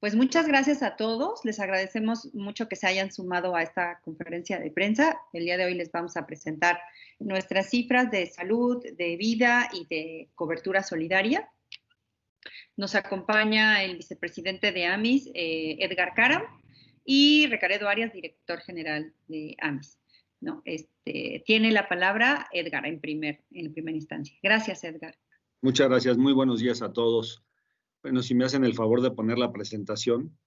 Pues muchas gracias a todos. Les agradecemos mucho que se hayan sumado a esta conferencia de prensa. El día de hoy les vamos a presentar nuestras cifras de salud, de vida y de cobertura solidaria. Nos acompaña el vicepresidente de AMIS, Edgar Caram, y Recaredo Arias, director general de AMIS. No, tiene la palabra Edgar en primera instancia. Gracias, Edgar. Muchas gracias. Muy buenos días a todos. Bueno, si me hacen el favor de poner la presentación.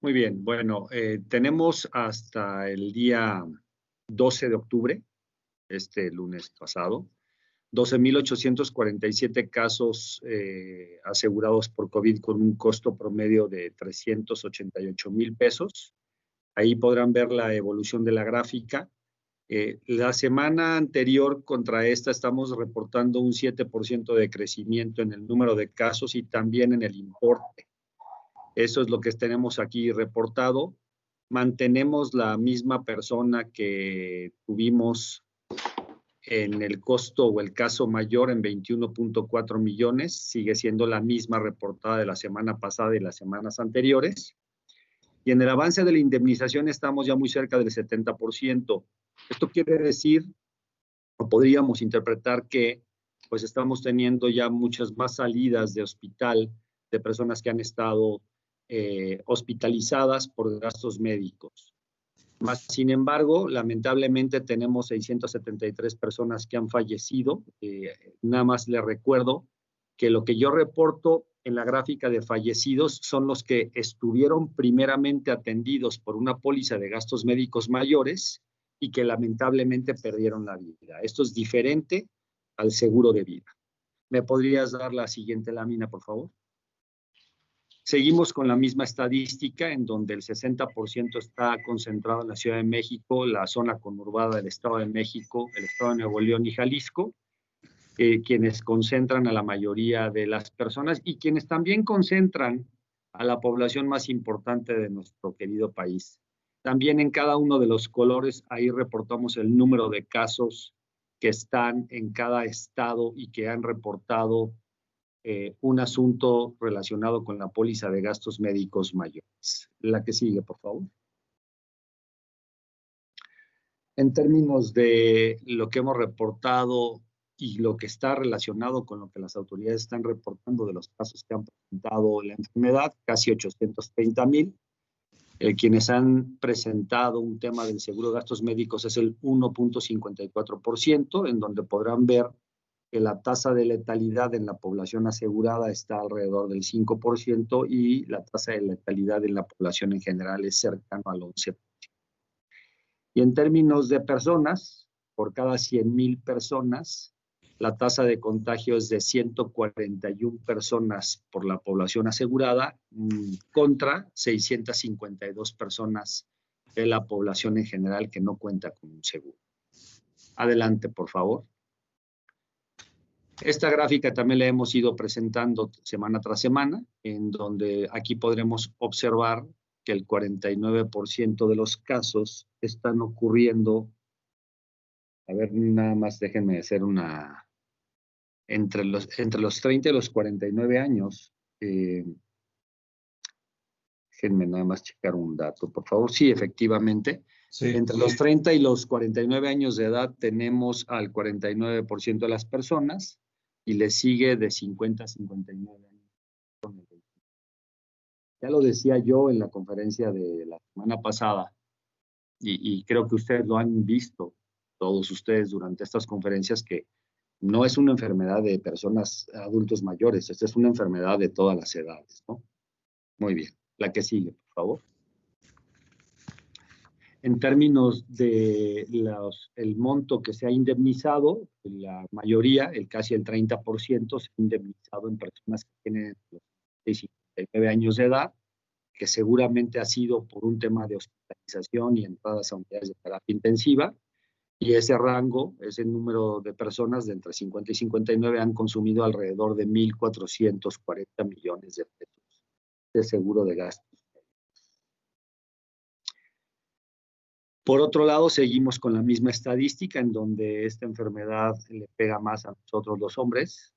Muy bien, bueno, tenemos hasta el día 12 de octubre, este lunes pasado, 12,847 casos asegurados por COVID con un costo promedio de 388,000 pesos. Ahí podrán ver la evolución de la gráfica. La semana anterior contra esta estamos reportando un 7% de crecimiento en el número de casos y también en el importe. Eso es lo que tenemos aquí reportado. Mantenemos la misma persona que tuvimos en el costo o el caso mayor en 21.4 millones. Sigue siendo la misma reportada de la semana pasada y las semanas anteriores. Y en el avance de la indemnización estamos ya muy cerca del 70%. Esto quiere decir, o podríamos interpretar que pues estamos teniendo ya muchas más salidas de hospital de personas que han estado hospitalizadas por gastos médicos. Sin embargo, lamentablemente tenemos 673 personas que han fallecido. Nada más les recuerdo que lo que yo reporto en la gráfica de fallecidos son los que estuvieron primeramente atendidos por una póliza de gastos médicos mayores y que lamentablemente perdieron la vida. Esto es diferente al seguro de vida. ¿Me podrías dar la siguiente lámina, por favor? Seguimos con la misma estadística en donde el 60% está concentrado en la Ciudad de México, la zona conurbada del Estado de México, el Estado de Nuevo León y Jalisco, quienes concentran a la mayoría de las personas y quienes también concentran a la población más importante de nuestro querido país. También en cada uno de los colores, ahí reportamos el número de casos que están en cada estado y que han reportado un asunto relacionado con la póliza de gastos médicos mayores. La que sigue, por favor. En términos de lo que hemos reportado y lo que está relacionado con lo que las autoridades están reportando de los casos que han presentado la enfermedad, casi 830,000. Quienes han presentado un tema del seguro de gastos médicos es el 1.54%, en donde podrán ver que la tasa de letalidad en la población asegurada está alrededor del 5% y la tasa de letalidad en la población en general es cercano al 11%. Y en términos de personas, por cada 100,000 personas, la tasa de contagio es de 141 personas por la población asegurada contra 652 personas de la población en general que no cuenta con un seguro. Adelante, por favor. Esta gráfica también la hemos ido presentando semana tras semana, en donde aquí podremos observar que el 49% de los casos están ocurriendo, a ver, nada más déjenme hacer una, entre los 30 y los 49 años, déjenme nada más checar un dato, por favor. Sí, efectivamente. Sí. Entre los 30 y los 49 años de edad tenemos al 49% de las personas y le sigue de 50 a 59 años. Ya lo decía yo en la conferencia de la semana pasada y creo que ustedes lo han visto, todos ustedes durante estas conferencias, que no es una enfermedad de personas adultos mayores, esta es una enfermedad de todas las edades, ¿no? Muy bien. La que sigue, por favor. En términos de el monto que se ha indemnizado, la mayoría, casi el 30%, se ha indemnizado en personas que tienen 59 años de edad, que seguramente ha sido por un tema de hospitalización y entradas a unidades de terapia intensiva, y ese rango, ese número de personas de entre 50 y 59 han consumido alrededor de 1,440 millones de pesos de seguro de gastos. Por otro lado, seguimos con la misma estadística en donde esta enfermedad le pega más a nosotros los hombres.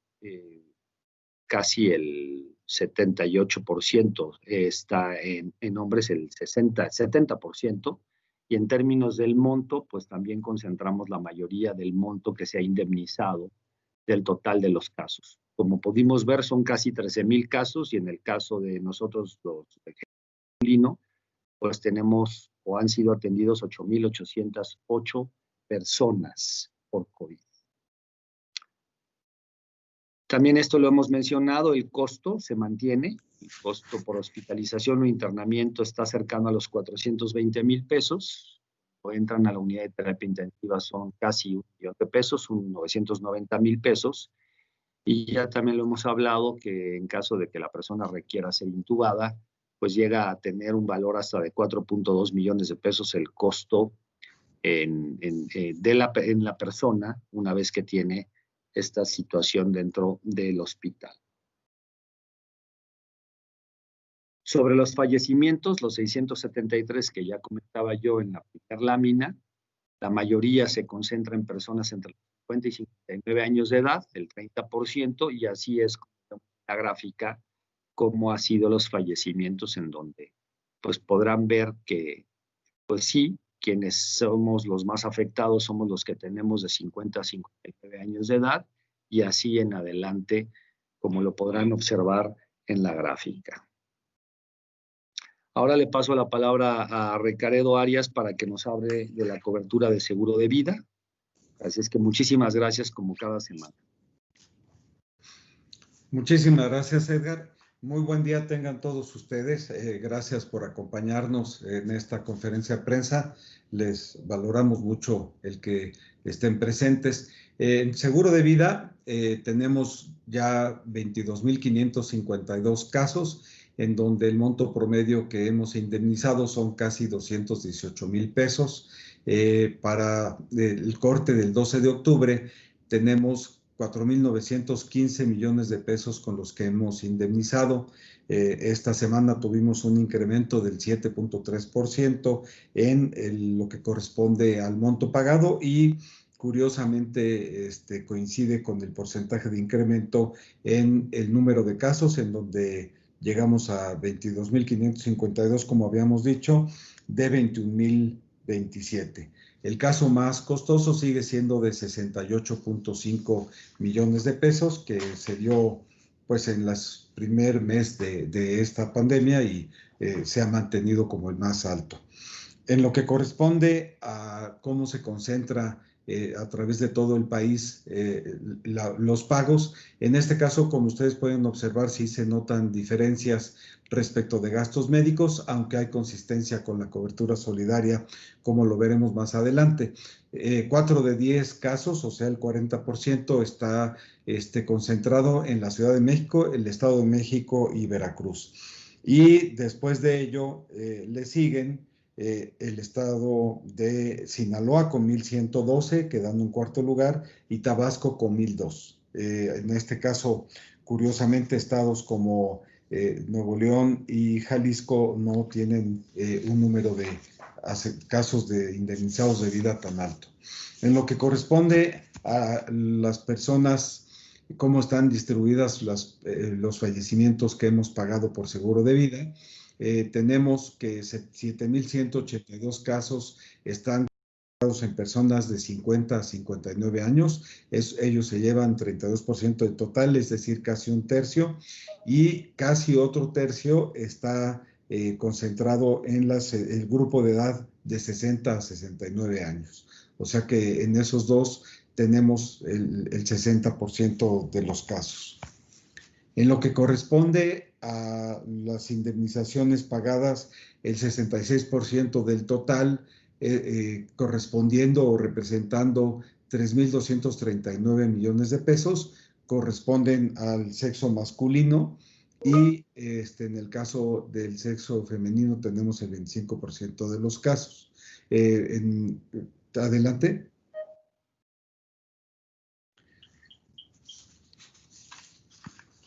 Casi el 78% está en hombres, el 70%. Y en términos del monto, pues también concentramos la mayoría del monto que se ha indemnizado del total de los casos. Como pudimos ver, son casi 13,000 casos y en el caso de nosotros, los de Lino, pues tenemos o han sido atendidos 8,808 personas por COVID. También esto lo hemos mencionado, el costo se mantiene, el costo por hospitalización o internamiento está cercano a los 420,000 pesos, o entran a la unidad de terapia intensiva son casi 1,000,000 de pesos, 990,000 pesos, y ya también lo hemos hablado que en caso de que la persona requiera ser intubada, pues llega a tener un valor hasta de 4.2 millones de pesos el costo en la persona una vez que tiene esta situación dentro del hospital. Sobre los fallecimientos, los 673 que ya comentaba yo en la primera lámina, la mayoría se concentra en personas entre los 50 y 59 años de edad, el 30%, y así es la gráfica cómo han sido los fallecimientos en donde pues podrán ver que pues sí, quienes somos los más afectados somos los que tenemos de 50 a 59 años de edad y así en adelante, como lo podrán observar en la gráfica. Ahora le paso la palabra a Ricardo Arias para que nos hable de la cobertura de seguro de vida. Así es que muchísimas gracias como cada semana. Muchísimas gracias, Edgar. Muy buen día tengan todos ustedes. Gracias por acompañarnos en esta conferencia de prensa. Les valoramos mucho el que estén presentes. En seguro de vida tenemos ya 22,552 casos, en donde el monto promedio que hemos indemnizado son casi 218,000 pesos. Para el corte del 12 de octubre tenemos 4,915 millones de pesos con los que hemos indemnizado. Esta semana tuvimos un incremento del 7.3% en lo que corresponde al monto pagado y curiosamente coincide con el porcentaje de incremento en el número de casos, en donde llegamos a 22,552, como habíamos dicho, de 21,027. El caso más costoso sigue siendo de 68.5 millones de pesos, que se dio pues en el primer mes de esta pandemia y se ha mantenido como el más alto. En lo que corresponde a cómo se concentra a través de todo el país los pagos, en este caso, como ustedes pueden observar, sí se notan diferencias respecto de gastos médicos, aunque hay consistencia con la cobertura solidaria, como lo veremos más adelante. 4 de 10 casos, o sea, el 40%, está concentrado en la Ciudad de México, el Estado de México y Veracruz. Y después de ello le siguen el estado de Sinaloa con 1,112, quedando en cuarto lugar, y Tabasco con 1,002. En este caso, curiosamente, estados como Nuevo León y Jalisco no tienen un número de casos de indemnizados de vida tan alto. En lo que corresponde a las personas, cómo están distribuidas los fallecimientos que hemos pagado por seguro de vida, tenemos que 7,182 casos están en personas de 50 a 59 años. Ellos se llevan 32% del total, es decir, casi un tercio, y casi otro tercio está concentrado en el grupo de edad de 60 a 69 años. O sea que en esos dos tenemos el 60% de los casos. En lo que corresponde a las indemnizaciones pagadas, el 66% del total, correspondiendo o representando 3,239 millones de pesos, corresponden al sexo masculino y en el caso del sexo femenino tenemos el 25% de los casos. Adelante.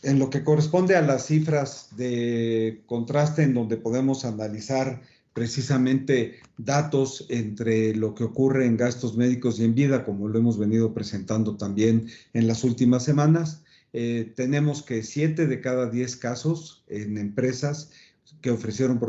En lo que corresponde a las cifras de contraste, en donde podemos analizar precisamente datos entre lo que ocurre en gastos médicos y en vida, como lo hemos venido presentando también en las últimas semanas. Tenemos que 7 de cada 10 casos en empresas que ofrecieron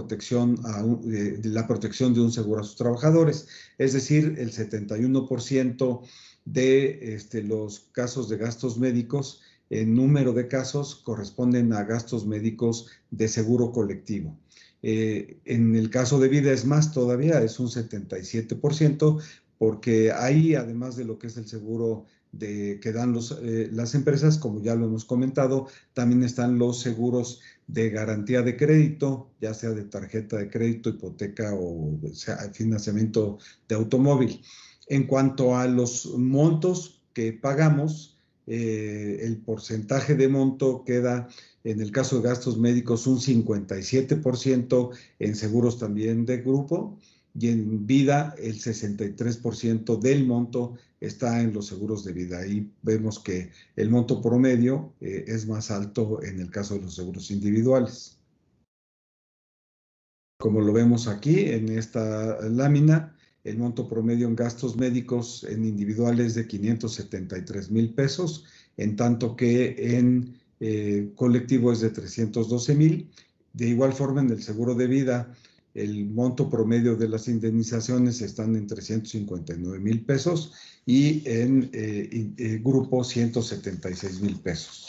la protección de un seguro a sus trabajadores, es decir, el 71% de los casos de gastos médicos, en número de casos, corresponden a gastos médicos de seguro colectivo. En el caso de vida es más todavía, es un 77%, porque ahí, además de lo que es el seguro que dan las empresas, como ya lo hemos comentado, también están los seguros de garantía de crédito, ya sea de tarjeta de crédito, hipoteca o financiamiento de automóvil. En cuanto a los montos que pagamos, el porcentaje de monto queda, en el caso de gastos médicos, un 57% en seguros también de grupo, y en vida el 63% del monto está en los seguros de vida. Ahí vemos que el monto promedio es más alto en el caso de los seguros individuales. Como lo vemos aquí en esta lámina, el monto promedio en gastos médicos en individuales es de 573,000 pesos, en tanto que en colectivo es de 312,000. De igual forma, en el seguro de vida, el monto promedio de las indemnizaciones están en 359,000 pesos y en grupo 176,000 pesos.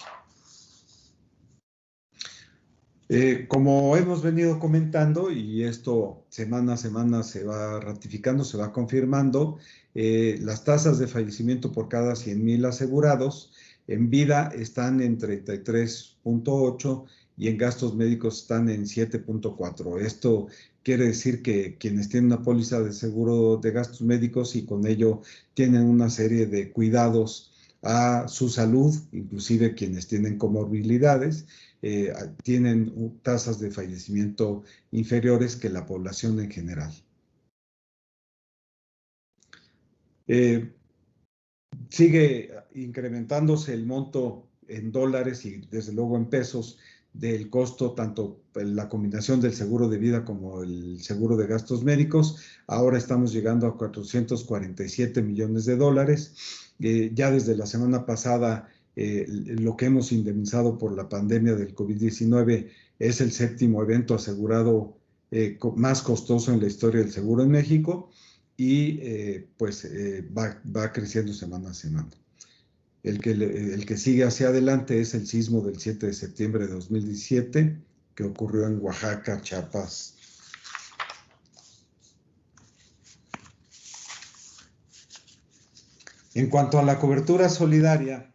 Como hemos venido comentando, y esto semana a semana se va ratificando, se va confirmando, las tasas de fallecimiento por cada 100,000 asegurados en vida están en 33.8 y en gastos médicos están en 7.4. Esto quiere decir que quienes tienen una póliza de seguro de gastos médicos y con ello tienen una serie de cuidados a su salud, inclusive quienes tienen comorbilidades, tienen tasas de fallecimiento inferiores que la población en general. Sigue incrementándose el monto en dólares y desde luego en pesos del costo, tanto la combinación del seguro de vida como el seguro de gastos médicos. Ahora estamos llegando a 447 millones de dólares. Ya desde la semana pasada, lo que hemos indemnizado por la pandemia del COVID-19 es el 7º evento asegurado más costoso en la historia del seguro en México, y va creciendo semana a semana. El que sigue hacia adelante es el sismo del 7 de septiembre de 2017, que ocurrió en Oaxaca, Chiapas. En cuanto a la cobertura solidaria,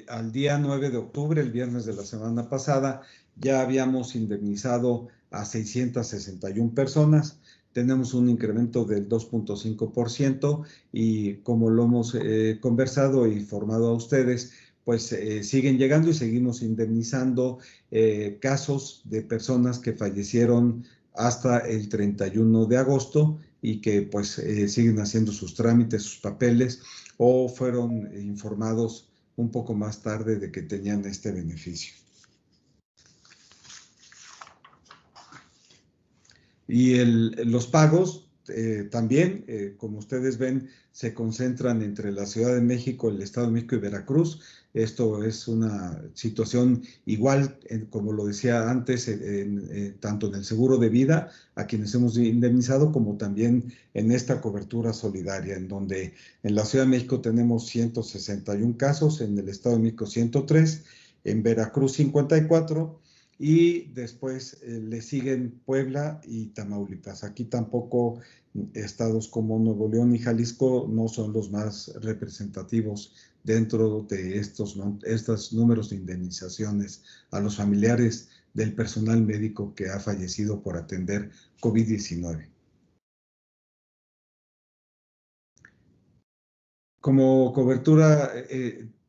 al día 9 de octubre, el viernes de la semana pasada, ya habíamos indemnizado a 661 personas. Tenemos un incremento del 2.5% y, como lo hemos conversado y informado a ustedes, pues siguen llegando y seguimos indemnizando casos de personas que fallecieron hasta el 31 de agosto y que pues siguen haciendo sus trámites, sus papeles, o fueron informados un poco más tarde de que tenían este beneficio. Y los pagos también, como ustedes ven, se concentran entre la Ciudad de México, el Estado de México y Veracruz. Esto es una situación igual, como lo decía antes, tanto en el seguro de vida, a quienes hemos indemnizado, como también en esta cobertura solidaria, en donde en la Ciudad de México tenemos 161 casos, en el Estado de México 103, en Veracruz 54, y después le siguen Puebla y Tamaulipas. Aquí tampoco estados como Nuevo León y Jalisco no son los más representativos dentro de estos números de indemnizaciones a los familiares del personal médico que ha fallecido por atender COVID-19. Como cobertura,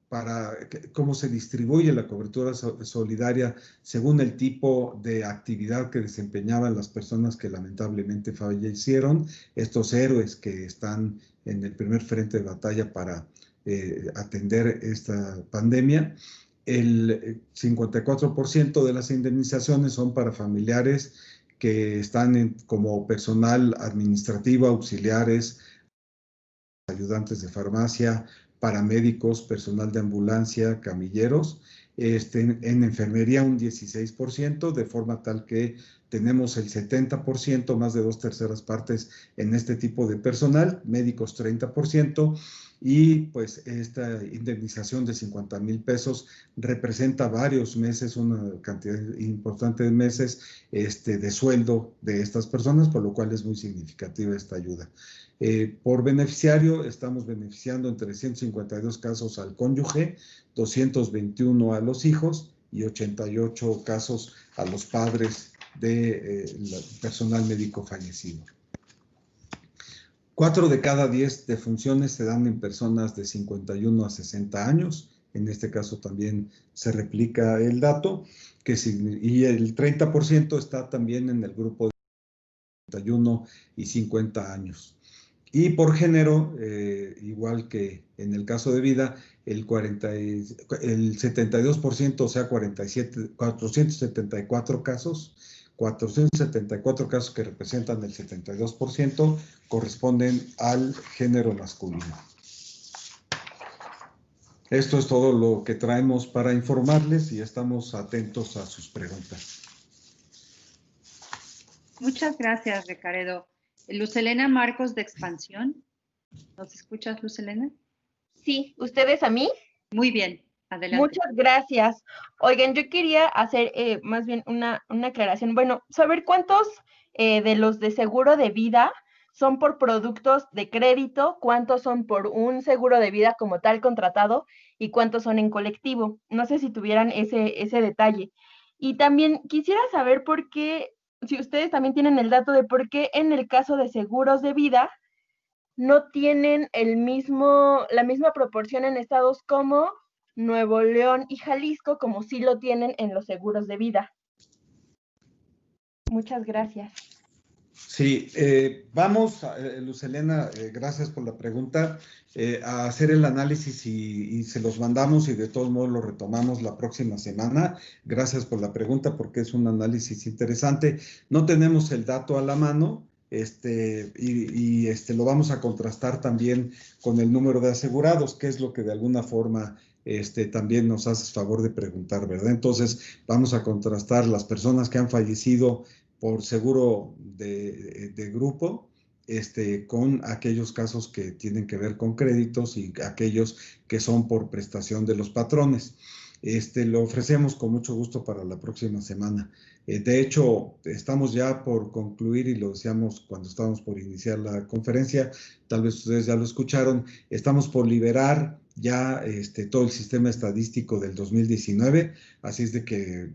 para cómo se distribuye la cobertura solidaria según el tipo de actividad que desempeñaban las personas que lamentablemente fallecieron, estos héroes que están en el primer frente de batalla para atender esta pandemia. El 54% de las indemnizaciones son para familiares que están como personal administrativo, auxiliares, ayudantes de farmacia, paramédicos, personal de ambulancia, camilleros. En enfermería un 16%, de forma tal que tenemos el 70%, más de 2/3 partes en este tipo de personal, médicos 30%, y pues esta indemnización de 50,000 pesos representa varios meses, una cantidad importante de meses de sueldo de estas personas, por lo cual es muy significativa esta ayuda. Por beneficiario, estamos beneficiando en 352 casos al cónyuge, 221 a los hijos y 88 casos a los padres de personal médico fallecido. 4 de cada 10 defunciones se dan en personas de 51 a 60 años. En este caso también se replica el dato, y el 30% está también en el grupo de 51 y 50 años. Y por género, igual que en el caso de vida, el 72%, o sea, 474 casos que representan el 72%, corresponden al género masculino. Esto es todo lo que traemos para informarles y estamos atentos a sus preguntas. Muchas gracias, Ricardo. Luz Helena Marcos de Expansión. ¿Nos escuchas, Luz Helena? Sí, ¿ustedes a mí? Muy bien, adelante. Muchas gracias. Oigan, yo quería hacer más bien una aclaración. Bueno, saber cuántos de los de seguro de vida son por productos de crédito, cuántos son por un seguro de vida como tal contratado y cuántos son en colectivo. No sé si tuvieran ese detalle. Y también quisiera saber por qué, si ustedes también tienen el dato de por qué en el caso de seguros de vida no tienen la misma proporción en estados como Nuevo León y Jalisco, como sí lo tienen en los seguros de vida. Muchas gracias. Sí, vamos, Luz Helena, gracias por la pregunta, a hacer el análisis y se los mandamos y de todos modos lo retomamos la próxima semana. Gracias por la pregunta porque es un análisis interesante. No tenemos el dato a la mano, lo vamos a contrastar también con el número de asegurados, que es lo que de alguna forma también nos haces favor de preguntar, ¿verdad? Entonces, vamos a contrastar las personas que han fallecido por seguro de grupo, con aquellos casos que tienen que ver con créditos y aquellos que son por prestación de los patrones. Lo ofrecemos con mucho gusto para la próxima semana. De hecho, estamos ya por concluir, y lo decíamos cuando estábamos por iniciar la conferencia, tal vez ustedes ya lo escucharon, estamos por liberar ya todo el sistema estadístico del 2019, así es de que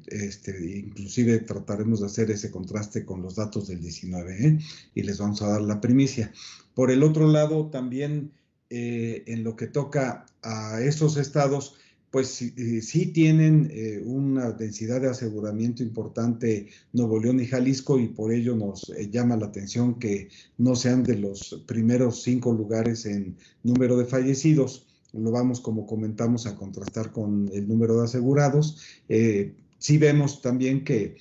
inclusive trataremos de hacer ese contraste con los datos del 19, y les vamos a dar la primicia. Por el otro lado, también en lo que toca a esos estados, pues sí tienen una densidad de aseguramiento importante Nuevo León y Jalisco, y por ello nos llama la atención que no sean de los primeros 5 lugares en número de fallecidos. Lo vamos, como comentamos, a contrastar con el número de asegurados. Sí vemos también que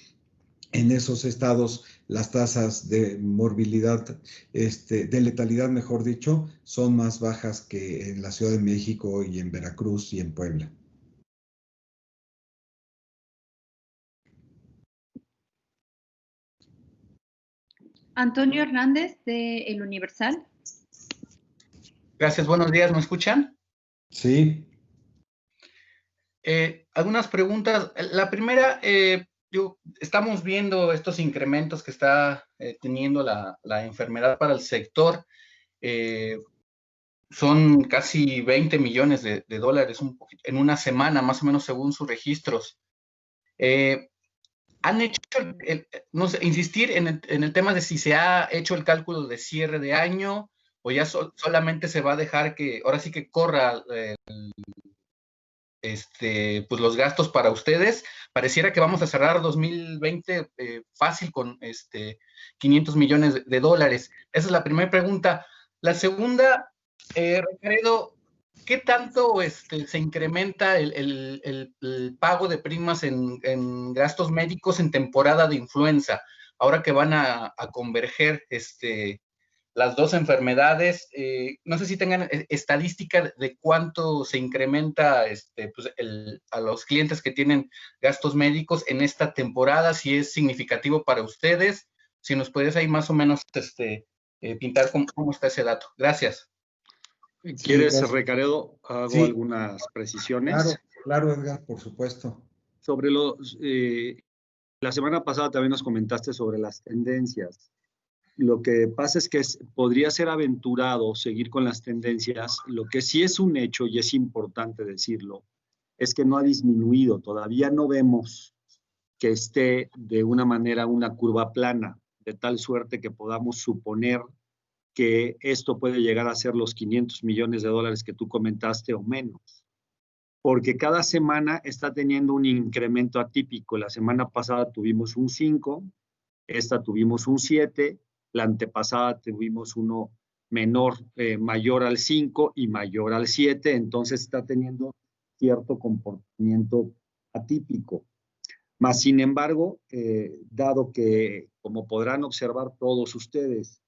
en esos estados las tasas de morbilidad, de letalidad, mejor dicho, son más bajas que en la Ciudad de México y en Veracruz y en Puebla. Antonio Hernández de El Universal. Gracias, buenos días, ¿me escuchan? Sí. Algunas preguntas. La primera, estamos viendo estos incrementos que está teniendo la enfermedad para el sector. Son casi 20 millones de dólares en una semana, más o menos, según sus registros. ¿Han hecho, no sé, insistir en el tema de si se ha hecho el cálculo de cierre de año o ya solamente se va a dejar que, ahora sí que corra pues los gastos para ustedes? Pareciera que vamos a cerrar 2020 fácil con 500 millones de dólares. Esa es la primera pregunta. La segunda, Ricardo, ¿qué tanto se incrementa el pago de primas en gastos médicos en temporada de influenza? ahora que van a converger las dos enfermedades, no sé si tengan estadística de cuánto se incrementa pues, a los clientes que tienen gastos médicos en esta temporada, si es significativo para ustedes, si nos puedes ahí más o menos pintar cómo está ese dato. Gracias. ¿Quieres, Sí, Recaredo, hago sí, algunas precisiones? Claro, Edgar, por supuesto. Sobre la semana pasada también nos comentaste sobre las tendencias. Lo que pasa es que podría ser aventurado seguir con las tendencias. Lo que sí es un hecho, y es importante decirlo, es que no ha disminuido. Todavía no vemos que esté de una manera una curva plana, de tal suerte que podamos suponer que esto puede llegar a ser los 500 millones de dólares que tú comentaste o menos. Porque cada semana está teniendo un incremento atípico. La semana pasada tuvimos un 5, esta tuvimos un 7, la antepasada tuvimos uno mayor al 5 y mayor al 7, entonces está teniendo cierto comportamiento atípico. Mas, sin embargo, dado que, como podrán observar todos ustedes,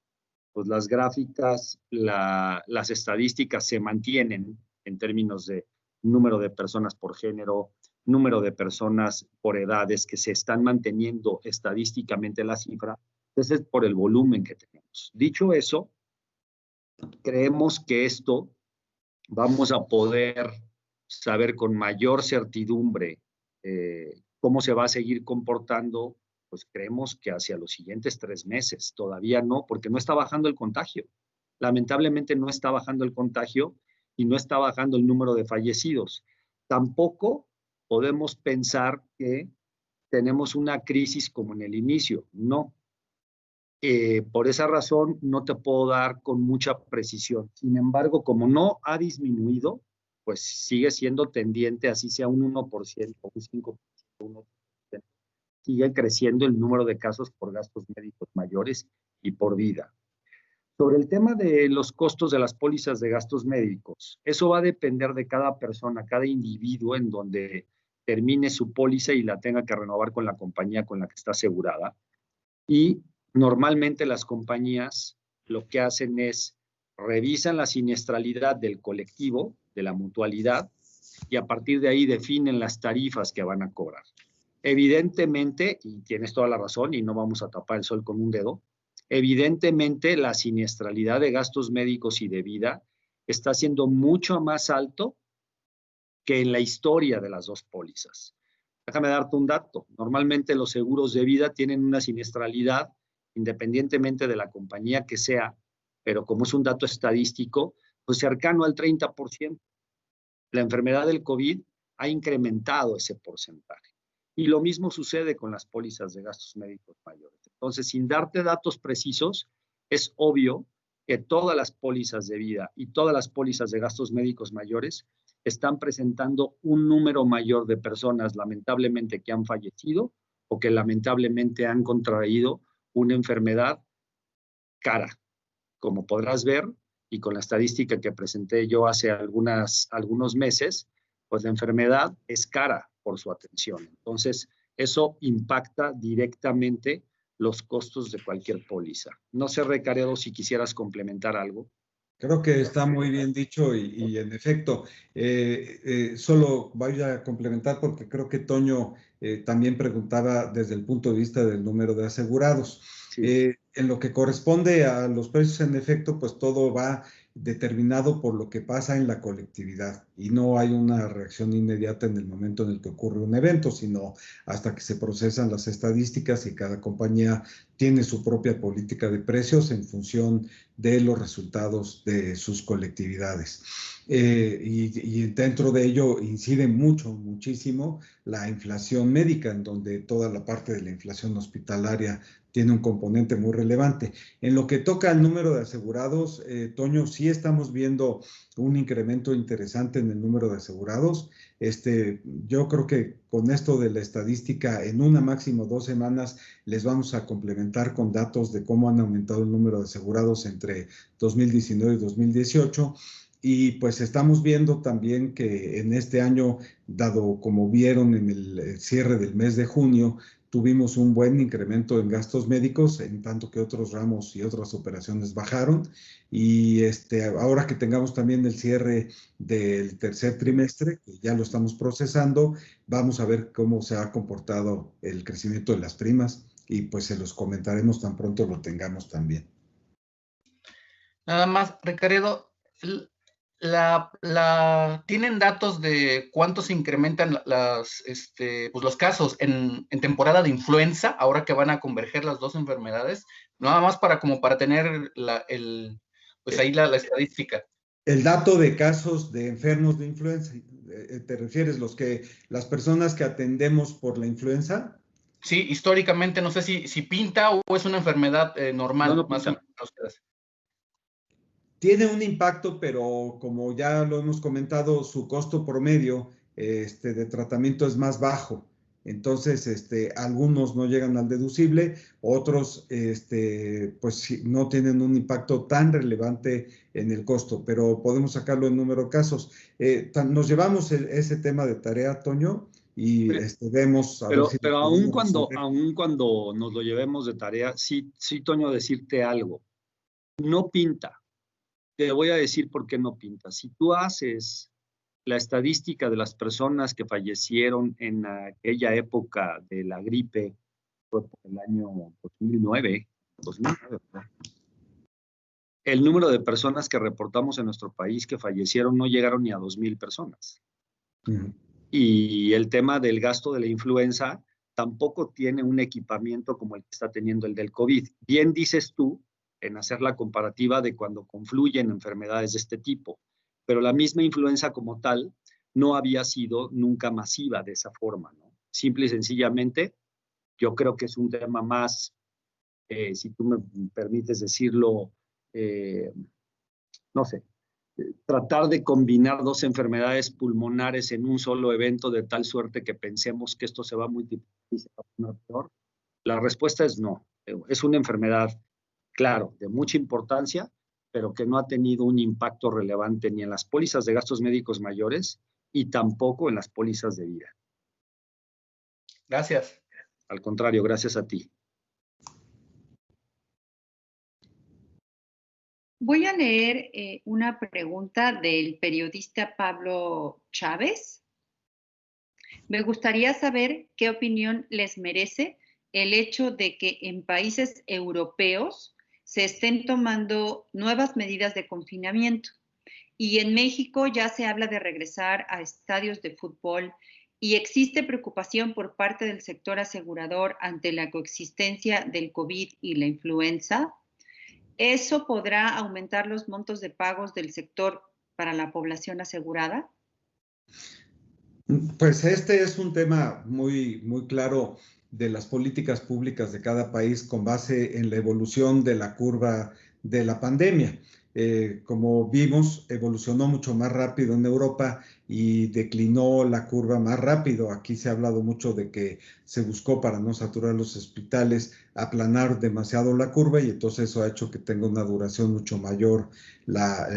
pues las gráficas, las estadísticas se mantienen en términos de número de personas por género, número de personas por edades, que se están manteniendo estadísticamente la cifra, entonces por el volumen que tenemos. Dicho eso, creemos que esto vamos a poder saber con mayor certidumbre cómo se va a seguir comportando, pues creemos que hacia los siguientes 3 meses. Todavía no, porque no está bajando el contagio. Lamentablemente no está bajando el contagio y no está bajando el número de fallecidos. Tampoco podemos pensar que tenemos una crisis como en el inicio. No. Por esa razón no te puedo dar con mucha precisión. Sin embargo, como no ha disminuido, pues sigue siendo tendiente, así sea un 1%, un 5%, un 8%. Sigue creciendo el número de casos por gastos médicos mayores y por vida. Sobre el tema de los costos de las pólizas de gastos médicos, eso va a depender de cada persona, cada individuo en donde termine su póliza y la tenga que renovar con la compañía con la que está asegurada. Y normalmente las compañías lo que hacen es revisan la siniestralidad del colectivo, de la mutualidad, y a partir de ahí definen las tarifas que van a cobrar. Evidentemente, y tienes toda la razón, y no vamos a tapar el sol con un dedo, evidentemente la siniestralidad de gastos médicos y de vida está siendo mucho más alto que en la historia de las dos pólizas. Déjame darte un dato. Normalmente los seguros de vida tienen una siniestralidad, independientemente de la compañía que sea, pero como es un dato estadístico, pues cercano al 30%. La enfermedad del COVID ha incrementado ese porcentaje. Y lo mismo sucede con las pólizas de gastos médicos mayores. Entonces, sin darte datos precisos, es obvio que todas las pólizas de vida y todas las pólizas de gastos médicos mayores están presentando un número mayor de personas, lamentablemente, que han fallecido o que lamentablemente han contraído una enfermedad cara. Como podrás ver, y con la estadística que presenté yo hace algunos meses, pues la enfermedad es cara por su atención. Entonces, eso impacta directamente los costos de cualquier póliza. No sé, Recaredo, si quisieras complementar algo. Creo que está muy bien dicho y en efecto, solo voy a complementar porque creo que Toño también preguntaba desde el punto de vista del número de asegurados. Sí. En lo que corresponde a los precios, en efecto, pues todo va determinado por lo que pasa en la colectividad y no hay una reacción inmediata en el momento en el que ocurre un evento, sino hasta que se procesan las estadísticas y cada compañía tiene su propia política de precios en función de los resultados de sus colectividades. Y dentro de ello incide muchísimo la inflación médica, en donde toda la parte de la inflación hospitalaria tiene un componente muy relevante. En lo que toca al número de asegurados, Toño, sí estamos viendo un incremento interesante en el número de asegurados. Yo creo que con esto de la estadística, en una máximo 2 semanas, les vamos a complementar con datos de cómo han aumentado el número de asegurados entre 2019 y 2018. Y pues estamos viendo también que en este año, dado como vieron en el cierre del mes de junio, tuvimos un buen incremento en gastos médicos, en tanto que otros ramos y otras operaciones bajaron. Y ahora que tengamos también el cierre del tercer trimestre, que ya lo estamos procesando, vamos a ver cómo se ha comportado el crecimiento de las primas y pues se los comentaremos tan pronto lo tengamos también. Nada más, Ricardo, ¿tienen datos de cuánto se incrementan pues los casos en temporada de influenza, ahora que van a converger las dos enfermedades? Nada más para tener pues ahí la estadística. El dato de casos de enfermos de influenza, ¿te refieres las personas que atendemos por la influenza? Sí, históricamente, no sé si pinta o es una enfermedad normal. No más o pinta. menos. Tiene un impacto, pero como ya lo hemos comentado, su costo promedio de tratamiento es más bajo. Entonces, algunos no llegan al deducible, otros pues no tienen un impacto tan relevante en el costo, pero podemos sacarlo en número de casos. Nos llevamos ese tema de tarea, Toño, y vemos a ver si Pero podemos aun cuando nos lo llevemos de tarea, sí, Toño, decirte algo. No pinta. Te voy a decir por qué no pinta. Si tú haces la estadística de las personas que fallecieron en aquella época de la gripe, fue por el año 2009, ¿no? El número de personas que reportamos en nuestro país que fallecieron no llegaron ni a 2,000 personas. Y el tema del gasto de la influenza tampoco tiene un equipamiento como el que está teniendo el del COVID. Bien dices tú en hacer la comparativa de cuando confluyen enfermedades de este tipo, pero la misma influenza como tal no había sido nunca masiva de esa forma, ¿no? Simple y sencillamente, yo creo que es un tema más, si tú me permites decirlo, no sé, tratar de combinar dos enfermedades pulmonares en un solo evento de tal suerte que pensemos que esto se va a multiplicar y se va a poner peor. La respuesta es no. Es una enfermedad, claro, de mucha importancia, pero que no ha tenido un impacto relevante ni en las pólizas de gastos médicos mayores y tampoco en las pólizas de vida. Gracias. Al contrario, gracias a ti. Voy a leer una pregunta del periodista Pablo Chávez. Me gustaría saber qué opinión les merece el hecho de que en países europeos se estén tomando nuevas medidas de confinamiento y en México ya se habla de regresar a estadios de fútbol y existe preocupación por parte del sector asegurador ante la coexistencia del COVID y la influenza. ¿Eso podrá aumentar los montos de pagos del sector para la población asegurada? Pues este es un tema muy, muy claro de las políticas públicas de cada país con base en la evolución de la curva de la pandemia. Como vimos, evolucionó mucho más rápido en Europa y declinó la curva más rápido. Aquí se ha hablado mucho de que se buscó, para no saturar los hospitales, aplanar demasiado la curva y entonces eso ha hecho que tenga una duración mucho mayor la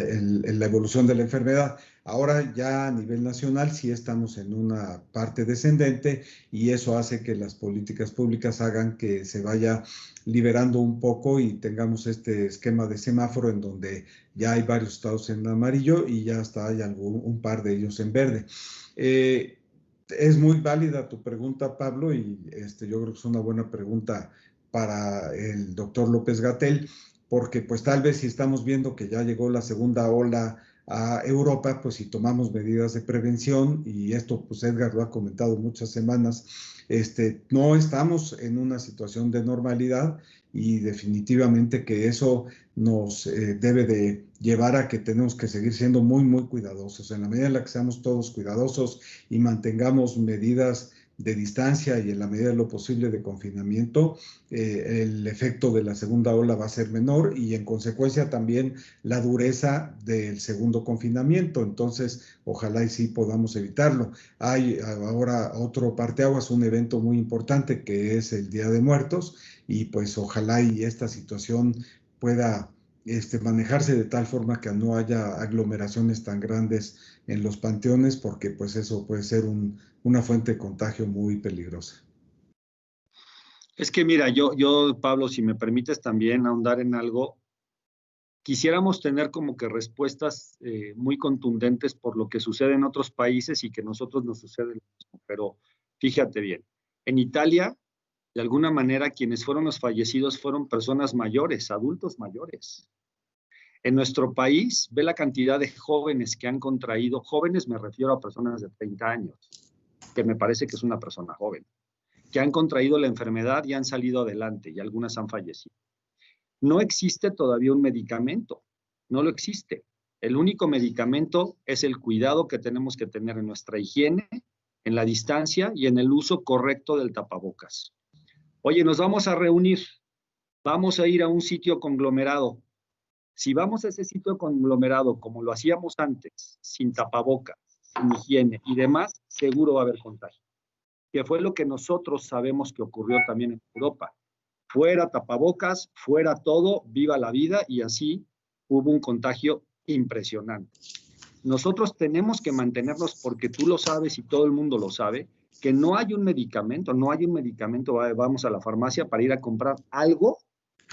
evolución de la enfermedad. Ahora ya a nivel nacional sí estamos en una parte descendente y eso hace que las políticas públicas hagan que se vaya liberando un poco y tengamos este esquema de semáforo en donde ya hay varios estados en amarillo y ya hasta hay un par de ellos en verde. Es muy válida tu pregunta, Pablo, y yo creo que es una buena pregunta para el doctor López-Gatell, porque pues tal vez si estamos viendo que ya llegó la segunda ola a Europa, pues si tomamos medidas de prevención, y esto pues Edgar lo ha comentado muchas semanas, no estamos en una situación de normalidad y definitivamente que eso nos debe de llevar a que tenemos que seguir siendo muy, muy cuidadosos. En la medida en la que seamos todos cuidadosos y mantengamos medidas de distancia y en la medida de lo posible de confinamiento, el efecto de la segunda ola va a ser menor y en consecuencia también la dureza del segundo confinamiento. Entonces, ojalá y sí podamos evitarlo. Hay ahora otro parteaguas, un evento muy importante que es el Día de Muertos y pues ojalá y esta situación pueda manejarse de tal forma que no haya aglomeraciones tan grandes en los panteones, porque pues eso puede ser una fuente de contagio muy peligrosa. Es que mira, Pablo, si me permites también ahondar en algo, quisiéramos tener como que respuestas muy contundentes por lo que sucede en otros países y que a nosotros nos sucede lo mismo. Pero fíjate bien, en Italia, de alguna manera, quienes fueron los fallecidos fueron personas mayores, adultos mayores. En nuestro país, ve la cantidad de jóvenes que han contraído, jóvenes me refiero a personas de 30 años, que me parece que es una persona joven, que han contraído la enfermedad y han salido adelante y algunas han fallecido. No existe todavía un medicamento, no lo existe. El único medicamento es el cuidado que tenemos que tener en nuestra higiene, en la distancia y en el uso correcto del tapabocas. Oye, nos vamos a reunir, vamos a ir a un sitio conglomerado. Si vamos a ese sitio conglomerado como lo hacíamos antes, sin tapabocas, sin higiene y demás, seguro va a haber contagio. Que fue lo que nosotros sabemos que ocurrió también en Europa. Fuera tapabocas, fuera todo, viva la vida, y así hubo un contagio impresionante. Nosotros tenemos que mantenernos, porque tú lo sabes y todo el mundo lo sabe, que no hay un medicamento, vamos a la farmacia para ir a comprar algo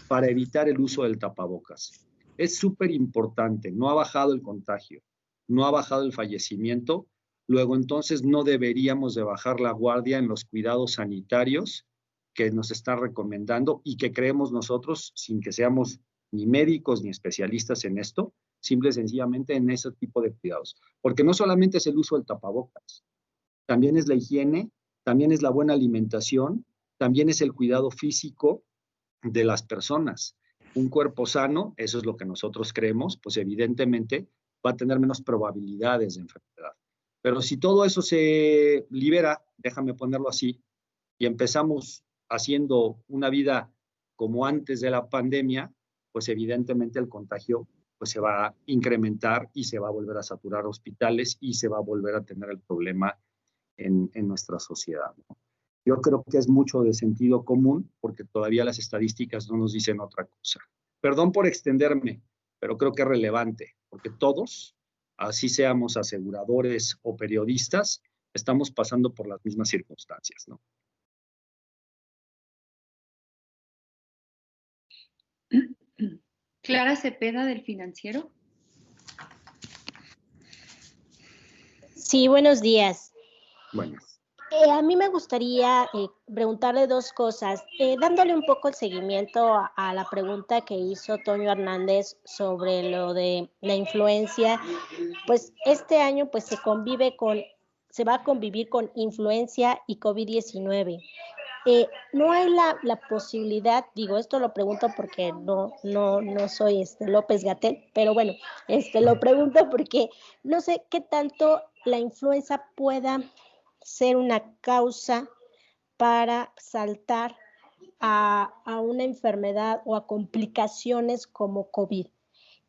para evitar el uso del tapabocas. Es súper importante, no ha bajado el contagio, no ha bajado el fallecimiento, luego entonces no deberíamos de bajar la guardia en los cuidados sanitarios que nos están recomendando y que creemos nosotros, sin que seamos ni médicos ni especialistas en esto, simple y sencillamente en ese tipo de cuidados. Porque no solamente es el uso del tapabocas, también es la higiene, también es la buena alimentación, también es el cuidado físico de las personas. Un cuerpo sano, eso es lo que nosotros creemos, pues evidentemente va a tener menos probabilidades de enfermedad. Pero si todo eso se libera, déjame ponerlo así, y empezamos haciendo una vida como antes de la pandemia, pues evidentemente el contagio pues se va a incrementar y se va a volver a saturar hospitales y se va a volver a tener el problema en nuestra sociedad, ¿no? Yo creo que es mucho de sentido común porque todavía las estadísticas no nos dicen otra cosa. Perdón por extenderme, pero creo que es relevante porque todos, así seamos aseguradores o periodistas, estamos pasando por las mismas circunstancias, ¿no? Clara Cepeda, del Financiero. Sí, buenos días. Buenas. A mí me gustaría preguntarle dos cosas, dándole un poco el seguimiento a la pregunta que hizo Toño Hernández sobre lo de la influencia. Pues este año pues se va a convivir con influencia y COVID-19. No hay la posibilidad, digo, esto lo pregunto porque no soy López-Gatell, pero bueno, lo pregunto porque no sé qué tanto la influenza pueda ser una causa para saltar a una enfermedad o a complicaciones como COVID,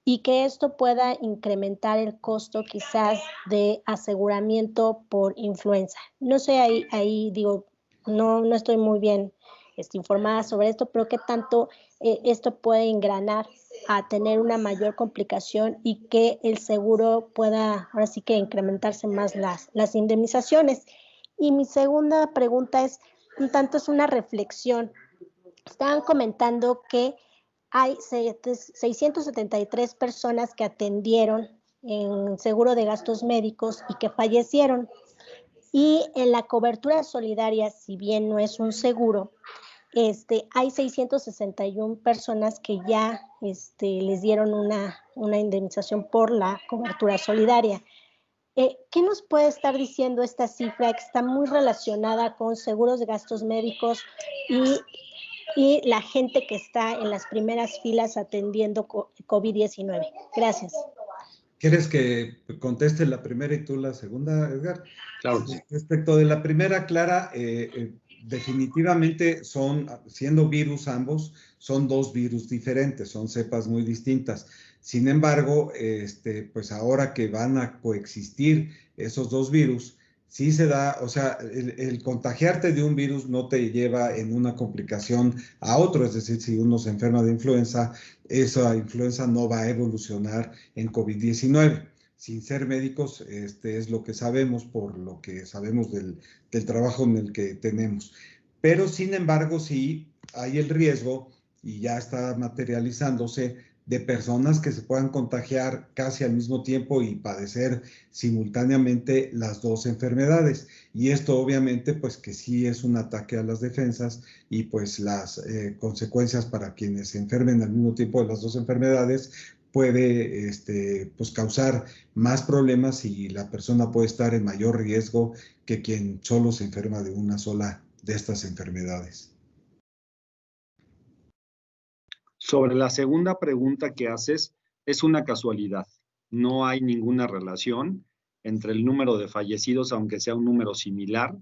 y que esto pueda incrementar el costo quizás de aseguramiento por influenza. No sé, ahí digo, no estoy muy bien informada sobre esto, pero qué tanto esto puede engranar a tener una mayor complicación y que el seguro pueda ahora sí que incrementarse más las indemnizaciones. Y mi segunda pregunta es una reflexión. Estaban comentando que hay 673 personas que atendieron en seguro de gastos médicos y que fallecieron. Y en la cobertura solidaria, si bien no es un seguro, hay 661 personas que ya les dieron una indemnización por la cobertura solidaria. ¿Qué nos puede estar diciendo esta cifra que está muy relacionada con seguros de gastos médicos y la gente que está en las primeras filas atendiendo COVID-19? Gracias. ¿Quieres que conteste la primera y tú la segunda, Edgar? Claro. Respecto de la primera, Clara, definitivamente siendo virus ambos, son dos virus diferentes, son cepas muy distintas. Sin embargo, pues ahora que van a coexistir esos dos virus, sí se da, o sea, el contagiarte de un virus no te lleva en una complicación a otro, es decir, si uno se enferma de influenza, esa influenza no va a evolucionar en COVID-19. Sin ser médicos, es lo que sabemos por lo que sabemos del trabajo en el que tenemos. Pero sin embargo, sí hay el riesgo, y ya está materializándose, de personas que se puedan contagiar casi al mismo tiempo y padecer simultáneamente las dos enfermedades. Y esto obviamente pues que sí es un ataque a las defensas, y pues las consecuencias para quienes se enfermen al mismo tiempo de las dos enfermedades puede pues causar más problemas, y la persona puede estar en mayor riesgo que quien solo se enferma de una sola de estas enfermedades. Sobre la segunda pregunta que haces, es una casualidad. No hay ninguna relación entre el número de fallecidos, aunque sea un número similar,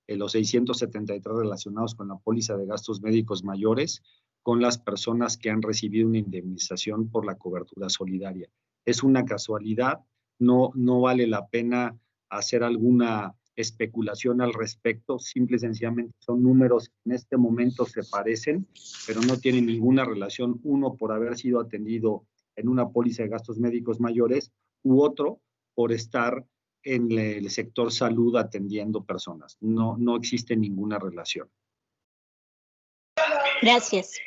los 673 relacionados con la póliza de gastos médicos mayores, con las personas que han recibido una indemnización por la cobertura solidaria. Es una casualidad, no vale la pena hacer alguna especulación al respecto, simple y sencillamente son números que en este momento se parecen, pero no tienen ninguna relación, uno por haber sido atendido en una póliza de gastos médicos mayores u otro por estar en el sector salud atendiendo personas. No existe ninguna relación. Gracias.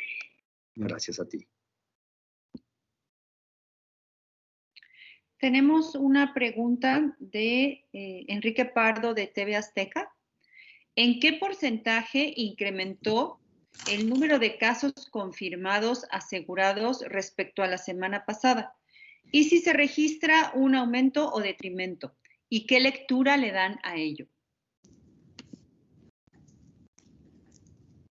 Gracias a ti. Tenemos una pregunta de Enrique Pardo de TV Azteca. ¿En qué porcentaje incrementó el número de casos confirmados asegurados respecto a la semana pasada? ¿Y si se registra un aumento o detrimento? ¿Y qué lectura le dan a ello?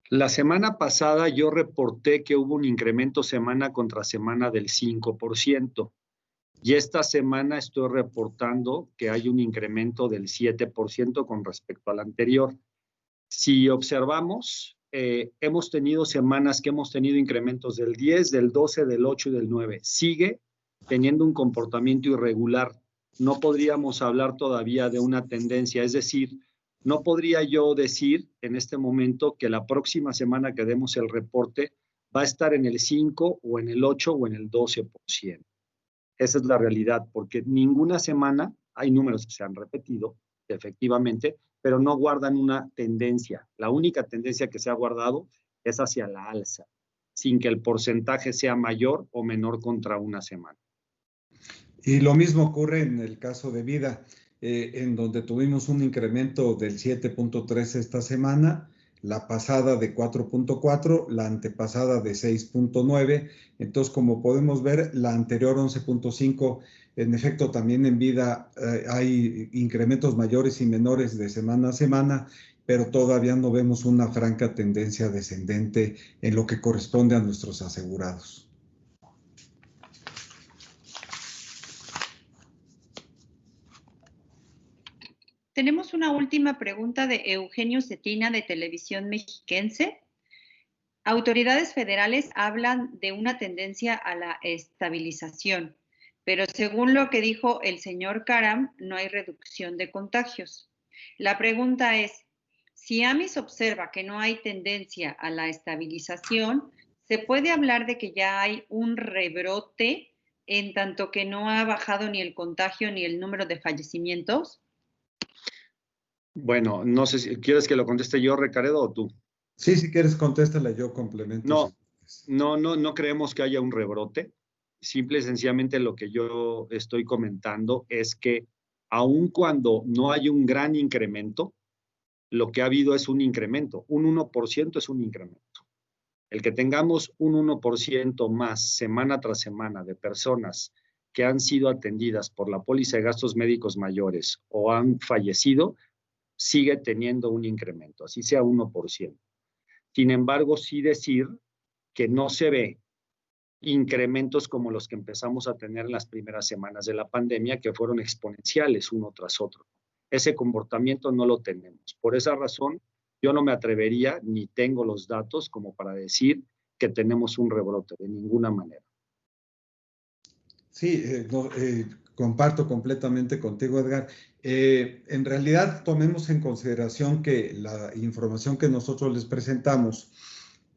La semana pasada yo reporté que hubo un incremento semana contra semana del 5%. Y esta semana estoy reportando que hay un incremento del 7% con respecto al anterior. Si observamos, hemos tenido semanas que hemos tenido incrementos del 10, del 12, del 8 y del 9. Sigue teniendo un comportamiento irregular. No podríamos hablar todavía de una tendencia, es decir, no podría yo decir en este momento que la próxima semana que demos el reporte va a estar en el 5 o en el 8 o en el 12%. Esa es la realidad, porque ninguna semana hay números que se han repetido, efectivamente, pero no guardan una tendencia. La única tendencia que se ha guardado es hacia la alza, sin que el porcentaje sea mayor o menor contra una semana. Y lo mismo ocurre en el caso de vida, en donde tuvimos un incremento del 7.3 esta semana, la pasada de 4.4, la antepasada de 6.9. Entonces, como podemos ver, la anterior 11.5, en efecto, también en vida hay incrementos mayores y menores de semana a semana, pero todavía no vemos una franca tendencia descendente en lo que corresponde a nuestros asegurados. Tenemos una última pregunta de Eugenio Cetina de Televisión Mexiquense. Autoridades federales hablan de una tendencia a la estabilización, pero según lo que dijo el señor Caram, no hay reducción de contagios. La pregunta es, si AMIS observa que no hay tendencia a la estabilización, ¿se puede hablar de que ya hay un rebrote en tanto que no ha bajado ni el contagio ni el número de fallecimientos? Bueno, no sé si quieres que lo conteste yo, Recaredo, o tú. Sí, si quieres, contéstala, yo complemento. No creemos que haya un rebrote. Simple y sencillamente lo que yo estoy comentando es que aun cuando no hay un gran incremento, lo que ha habido es un incremento. Un 1% es un incremento. El que tengamos un 1% más semana tras semana de personas que han sido atendidas por la póliza de gastos médicos mayores o han fallecido, sigue teniendo un incremento, así sea 1%. Sin embargo, sí decir que no se ve incrementos como los que empezamos a tener en las primeras semanas de la pandemia, que fueron exponenciales uno tras otro. Ese comportamiento no lo tenemos. Por esa razón, yo no me atrevería, ni tengo los datos como para decir que tenemos un rebrote, de ninguna manera. Sí, comparto completamente contigo, Edgar. En realidad, tomemos en consideración que la información que nosotros les presentamos,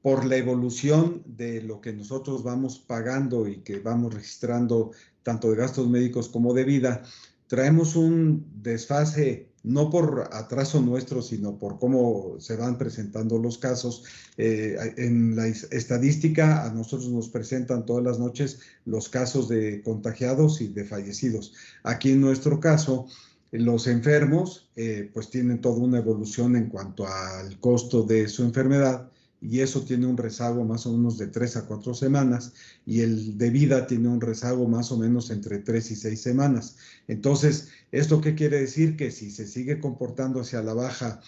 por la evolución de lo que nosotros vamos pagando y que vamos registrando tanto de gastos médicos como de vida, traemos un desfase no por atraso nuestro, sino por cómo se van presentando los casos. En la estadística, a nosotros nos presentan todas las noches los casos de contagiados y de fallecidos. Aquí en nuestro caso, los enfermos pues tienen toda una evolución en cuanto al costo de su enfermedad, y eso tiene un rezago más o menos de 3 a 4 semanas, y el de vida tiene un rezago más o menos entre 3 y 6 semanas. Entonces, ¿esto qué quiere decir? Que si se sigue comportando hacia la baja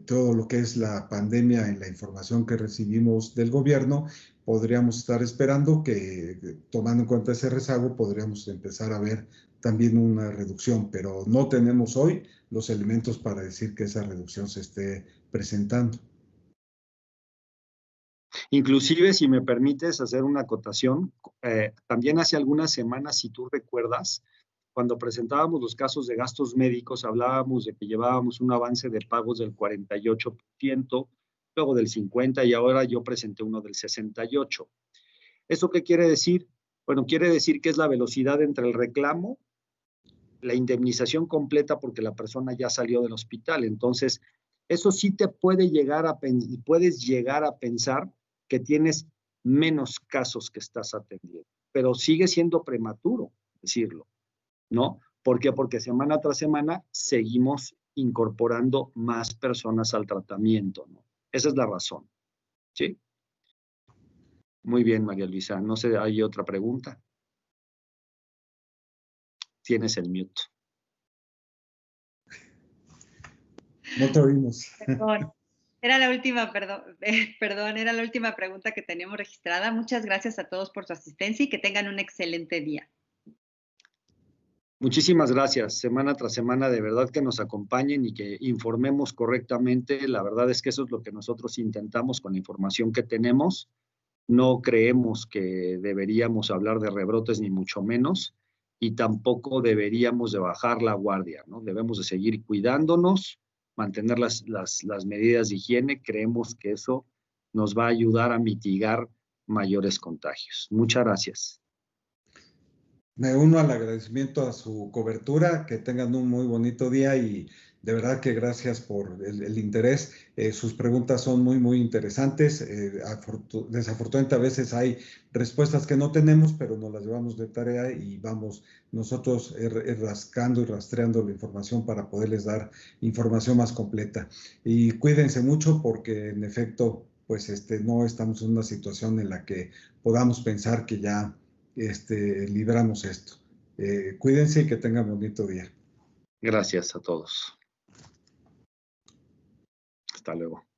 todo lo que es la pandemia en la información que recibimos del gobierno, podríamos estar esperando que, tomando en cuenta ese rezago, podríamos empezar a ver también una reducción, pero no tenemos hoy los elementos para decir que esa reducción se esté presentando. Inclusive, si me permites hacer una acotación, también hace algunas semanas, si tú recuerdas, cuando presentábamos los casos de gastos médicos, hablábamos de que llevábamos un avance de pagos del 48%, luego del 50%, y ahora yo presenté uno del 68%. ¿Eso qué quiere decir? Bueno, quiere decir que es la velocidad entre el reclamo, la indemnización completa porque la persona ya salió del hospital. Entonces, eso sí te puede puedes llegar a pensar que tienes menos casos que estás atendiendo, pero sigue siendo prematuro decirlo, ¿no? ¿Por qué? Porque semana tras semana seguimos incorporando más personas al tratamiento, ¿no? Esa es la razón, ¿sí? Muy bien, María Luisa. No sé, ¿hay otra pregunta? Tienes el mute. No te oímos. Perdón. Era la última, perdón, era la última pregunta que teníamos registrada. Muchas gracias a todos por su asistencia y que tengan un excelente día. Muchísimas gracias. Semana tras semana, de verdad que nos acompañen y que informemos correctamente. La verdad es que eso es lo que nosotros intentamos con la información que tenemos. No creemos que deberíamos hablar de rebrotes ni mucho menos, y tampoco deberíamos de bajar la guardia, ¿no? Debemos de seguir cuidándonos, mantener las medidas de higiene. Creemos que eso nos va a ayudar a mitigar mayores contagios. Muchas gracias. Me uno al agradecimiento a su cobertura, que tengan un muy bonito día, y de verdad que gracias por el interés. Sus preguntas son muy, muy interesantes. Desafortunadamente a veces hay respuestas que no tenemos, pero nos las llevamos de tarea y vamos nosotros rascando y rastreando la información para poderles dar información más completa. Y cuídense mucho porque en efecto, pues no estamos en una situación en la que podamos pensar que ya libramos esto. Cuídense y que tengan bonito día. Gracias a todos. Hasta luego.